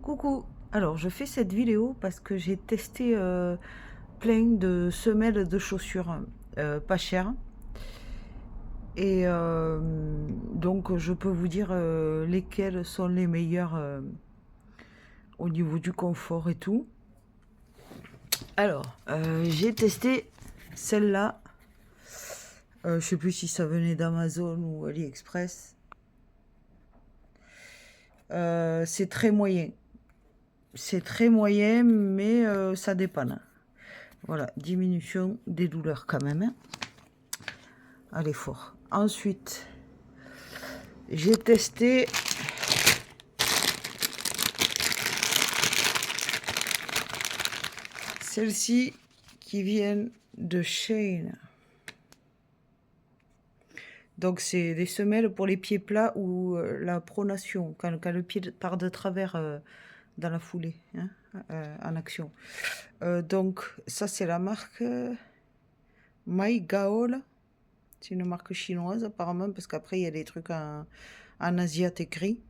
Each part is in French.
Coucou, alors je fais cette vidéo parce que j'ai testé plein de semelles de chaussures pas chères et donc je peux vous dire lesquelles sont les meilleures au niveau du confort et tout. Alors j'ai testé celle-là, je sais plus si ça venait d'Amazon ou AliExpress. C'est très moyen. C'est très moyen, mais ça dépanne. Voilà, diminution des douleurs quand même, hein, à l'effort. Ensuite, j'ai testé celles-ci qui viennent de Shein. Donc, c'est des semelles pour les pieds plats ou la pronation, quand le pied part de travers dans la foulée, hein, en action. Donc, ça, c'est la marque My Gaol. C'est une marque chinoise, apparemment, parce qu'après, il y a des trucs en asiate écrit.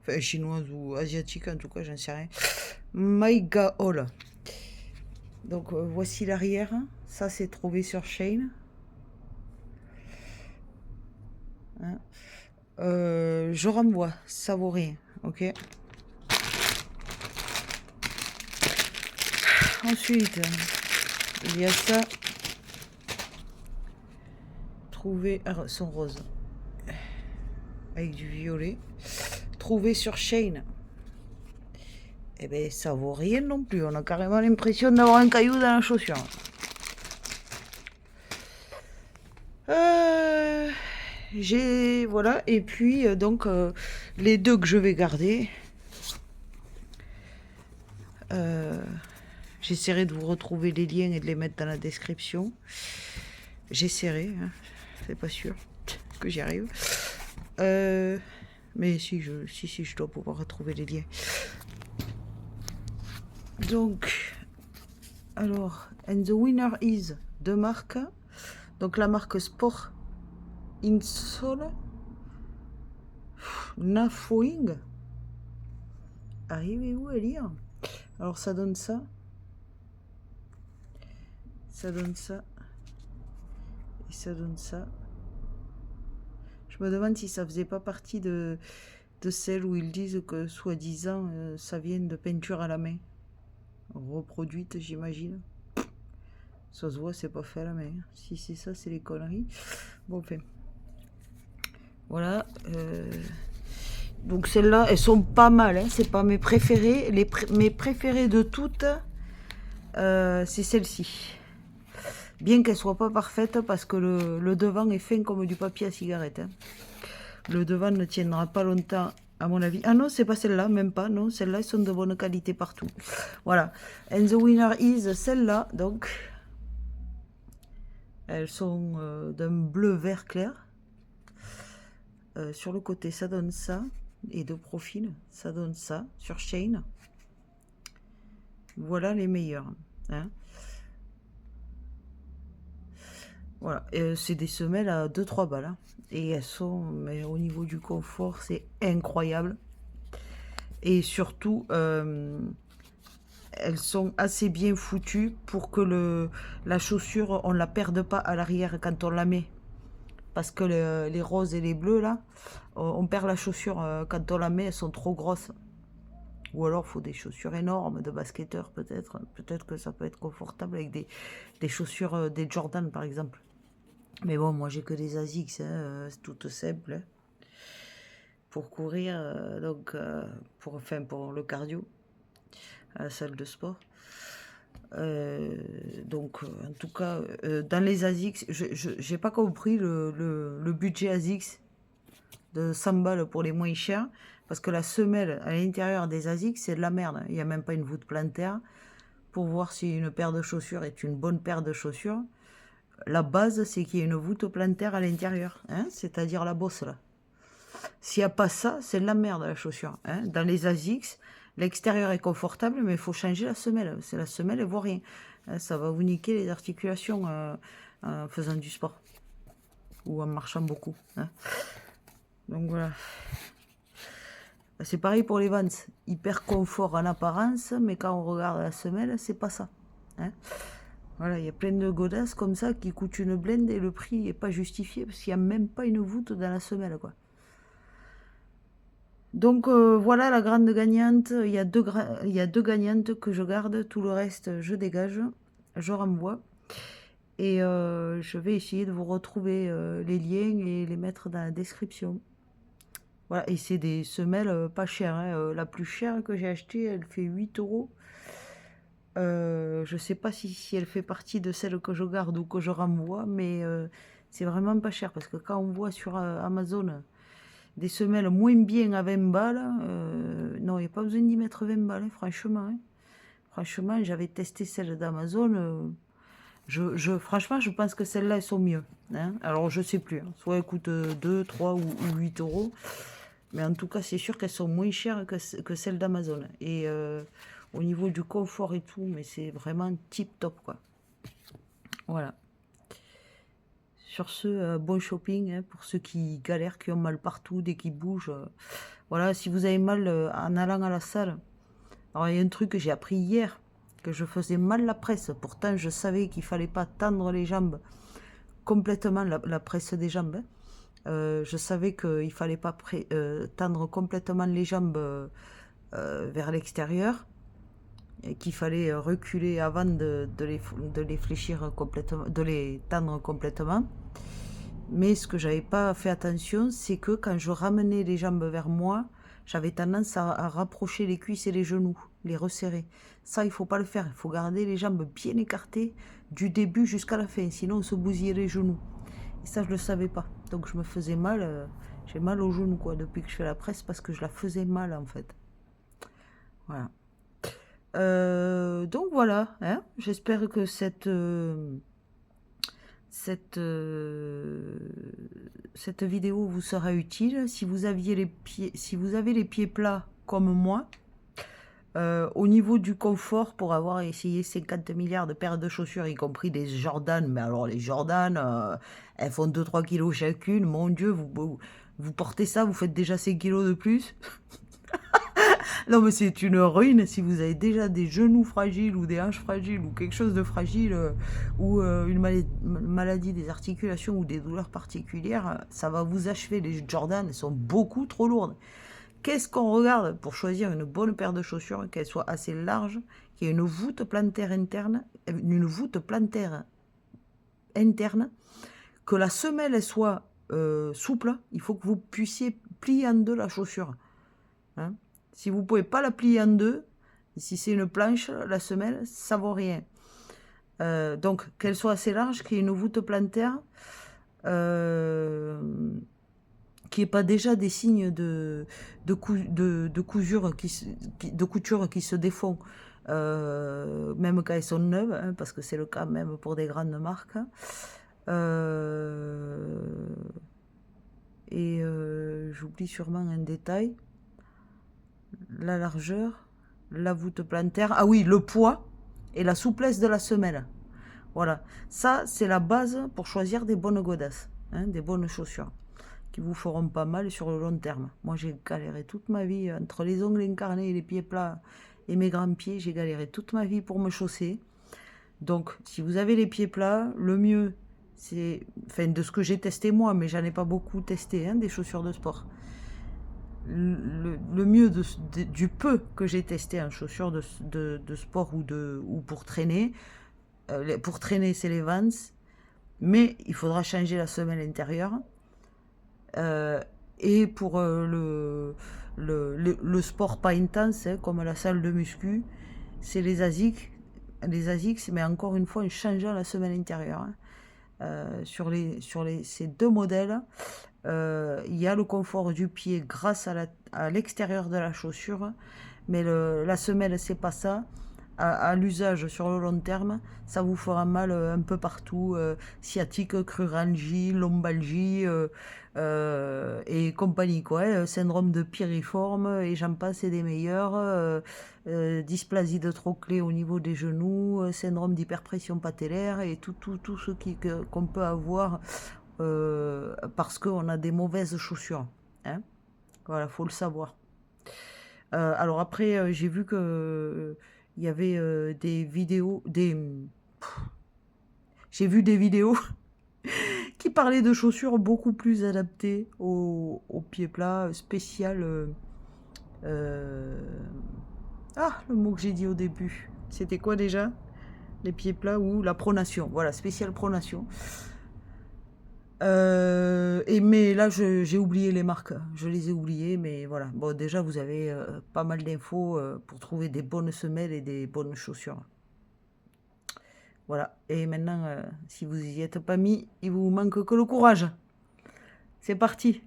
Enfin, chinoise ou asiatique, en tout cas, j'en sais rien. My Gaol. Donc, voici l'arrière. Ça, c'est trouvé sur Shein. Hein. Je renvoie, ça vaut rien, ok. Ensuite, il y a ça. Trouvé, son rose. Avec du violet. Trouvé sur Shein. Eh ben, ça vaut rien non plus. On a carrément l'impression d'avoir un caillou dans la chaussure. J'ai, voilà, et puis donc les deux que je vais garder. J'essaierai de vous retrouver les liens et de les mettre dans la description. J'essaierai, hein. C'est pas sûr que j'y arrive. Mais si je dois pouvoir retrouver les liens. Donc, alors, and the winner is de marque. Donc la marque Sport Insole. Nafoing. Arrivez-vous à lire? Alors ça donne ça. Ça donne ça. Et ça donne ça. Je me demande si ça faisait pas partie de celles où ils disent que soi-disant ça vient de peinture à la main. Reproduite, j'imagine. Ça se voit, c'est pas fait à la main. Si c'est ça, c'est les conneries. Bon, enfin. Voilà. Donc celles-là, elles sont pas mal. Hein. C'est pas mes préférées. Mes préférées de toutes, c'est celle-ci. Bien qu'elle soit pas parfaite, parce que le devant est fin comme du papier à cigarette. Hein. Le devant ne tiendra pas longtemps, à mon avis. Ah non, c'est pas celle-là, même pas. Non, celles-là, elles sont de bonne qualité partout. Voilà. And the winner is celle-là. Donc, elles sont d'un bleu vert clair. Sur le côté, ça donne ça. Et de profil, ça donne ça. Sur Shein. Voilà les meilleurs. Hein. Voilà. C'est des semelles à 2-3 balles. Hein. Et elles sont, mais au niveau du confort, c'est incroyable. Et surtout, elles sont assez bien foutues pour que la chaussure, on ne la perde pas à l'arrière quand on la met. Parce que les roses et les bleus, là, on perd la chaussure quand on la met, elles sont trop grosses. Ou alors, il faut des chaussures énormes de basketteur, peut-être. Peut-être que ça peut être confortable avec des chaussures, des Jordan, par exemple. Mais bon, moi, j'ai que des Asics, hein, c'est toutes simples. Hein, pour courir, donc, pour le cardio, à la salle de sport. Donc, en tout cas, dans les ASICS, je n'ai pas compris le budget ASICS de 100 balles pour les moins chers, parce que la semelle à l'intérieur des ASICS, c'est de la merde. Il n'y a même pas une voûte plantaire pour voir si une paire de chaussures est une bonne paire de chaussures. La base, c'est qu'il y ait une voûte plantaire à l'intérieur, hein, c'est-à-dire la bosse là. S'il n'y a pas ça, c'est de la merde la chaussure. Hein. Dans les ASICS, l'extérieur est confortable, mais il faut changer la semelle. C'est la semelle, elle ne vaut rien. Hein, ça va vous niquer les articulations en faisant du sport. Ou en marchant beaucoup. Hein. Donc voilà. C'est pareil pour les Vans. Hyper confort en apparence, mais quand on regarde la semelle, c'est pas ça. Hein. Voilà, il y a plein de godasses comme ça qui coûtent une blinde et le prix n'est pas justifié parce qu'il n'y a même pas une voûte dans la semelle, quoi. Donc voilà la grande gagnante. Il y a deux gagnantes que je garde. Tout le reste, je dégage. Je renvoie. Et je vais essayer de vous retrouver les liens et les mettre dans la description. Voilà, et c'est des semelles pas chères. Hein. La plus chère que j'ai achetée, elle fait 8 euros. Je sais pas si elle fait partie de celles que je garde ou que je renvoie, mais c'est vraiment pas cher. Parce que quand on voit sur Amazon des semelles moins bien à 20 balles, non, il n'y a pas besoin d'y mettre 20 balles, hein, franchement. Hein. Franchement, j'avais testé celles d'Amazon. Franchement, je pense que celles-là, elles sont mieux. Hein. Alors, je sais plus. Hein. Soit elles coûtent 2, 3 ou 8 euros. Mais en tout cas, c'est sûr qu'elles sont moins chères que celles d'Amazon. Et au niveau du confort et tout, mais c'est vraiment tip top, quoi. Voilà. Sur ce, bon shopping hein, pour ceux qui galèrent, qui ont mal partout, dès qu'ils bougent. Voilà, si vous avez mal en allant à la salle. Alors, il y a un truc que j'ai appris hier, que je faisais mal la presse. Pourtant, je savais qu'il fallait pas tendre les jambes complètement, la presse des jambes. Hein. Je savais qu'il fallait pas tendre complètement les jambes vers l'extérieur. Qu'il fallait reculer avant de les fléchir complètement, de les tendre complètement. Mais ce que j'avais pas fait attention, c'est que quand je ramenais les jambes vers moi, j'avais tendance à rapprocher les cuisses et les genoux, les resserrer. Ça, il faut pas le faire. Il faut garder les jambes bien écartées du début jusqu'à la fin. Sinon, on se bousillait les genoux. Et ça, je le savais pas. Donc, je me faisais mal. J'ai mal aux genoux, quoi, depuis que je fais la presse, parce que je la faisais mal, en fait. Voilà. Donc voilà, hein, j'espère que cette vidéo vous sera utile. Si vous avez les pieds plats comme moi, au niveau du confort, pour avoir essayé 50 milliards de paires de chaussures, y compris des Jordan, mais alors les Jordan, elles font 2-3 kilos chacune, mon Dieu, vous portez ça, vous faites déjà 5 kilos de plus. Non, mais c'est une ruine si vous avez déjà des genoux fragiles ou des hanches fragiles ou quelque chose de fragile ou une maladie des articulations ou des douleurs particulières, ça va vous achever. Les Jordan sont beaucoup trop lourdes. Qu'est-ce qu'on regarde pour choisir une bonne paire de chaussures, qu'elle soit assez large, qu'il y ait une voûte plantaire interne, que la semelle soit souple, il faut que vous puissiez plier en deux la chaussure. Hein. Si vous ne pouvez pas la plier en deux, si c'est une planche, la semelle, ça ne vaut rien. Donc, qu'elle soit assez large, qu'il y ait une voûte plantaire, qu'il n'y ait pas déjà des signes de couture qui se défont, même quand elles sont neuves, hein, parce que c'est le cas même pour des grandes marques. Et j'oublie sûrement un détail. La largeur, la voûte plantaire, ah oui, le poids et la souplesse de la semelle. Voilà, ça c'est la base pour choisir des bonnes godasses, hein, des bonnes chaussures, qui vous feront pas mal sur le long terme. Moi j'ai galéré toute ma vie, entre les ongles incarnés et les pieds plats et mes grands pieds, j'ai galéré toute ma vie pour me chausser. Donc si vous avez les pieds plats, le mieux, c'est, enfin de ce que j'ai testé moi, mais j'en ai pas beaucoup testé, hein, des chaussures de sport. Le mieux du peu que j'ai testé en chaussures de sport ou pour traîner. Pour traîner, c'est les Vans. Mais il faudra changer la semelle intérieure. Et pour le sport pas intense, hein, comme la salle de muscu, c'est les ASICS. Les ASICS, mais encore une fois, en changeant la semelle intérieure. Hein. Sur ces deux modèles, il y a le confort du pied grâce à l'extérieur de la chaussure, mais la semelle, c'est pas ça. À l'usage sur le long terme, ça vous fera mal un peu partout, sciatique, cruralgie, lombalgie et compagnie, quoi. Hein, syndrome de piriforme et j'en passe, et des meilleurs. Dysplasie de trochée au niveau des genoux, syndrome d'hyperpression patellaire et tout ce qu'on peut avoir parce qu'on a des mauvaises chaussures. Hein. Voilà, faut le savoir. Alors après, j'ai vu que il y avait des vidéos, j'ai vu des vidéos qui parlaient de chaussures beaucoup plus adaptées aux pieds plats, spéciales. Ah, le mot que j'ai dit au début. C'était quoi déjà? Les pieds plats ou la pronation. Voilà, spécial pronation. Mais là, j'ai oublié les marques. Je les ai oubliées, mais voilà. Bon, déjà, vous avez pas mal d'infos pour trouver des bonnes semelles et des bonnes chaussures. Voilà. Et maintenant, si vous y êtes pas mis, il vous manque que le courage. C'est parti.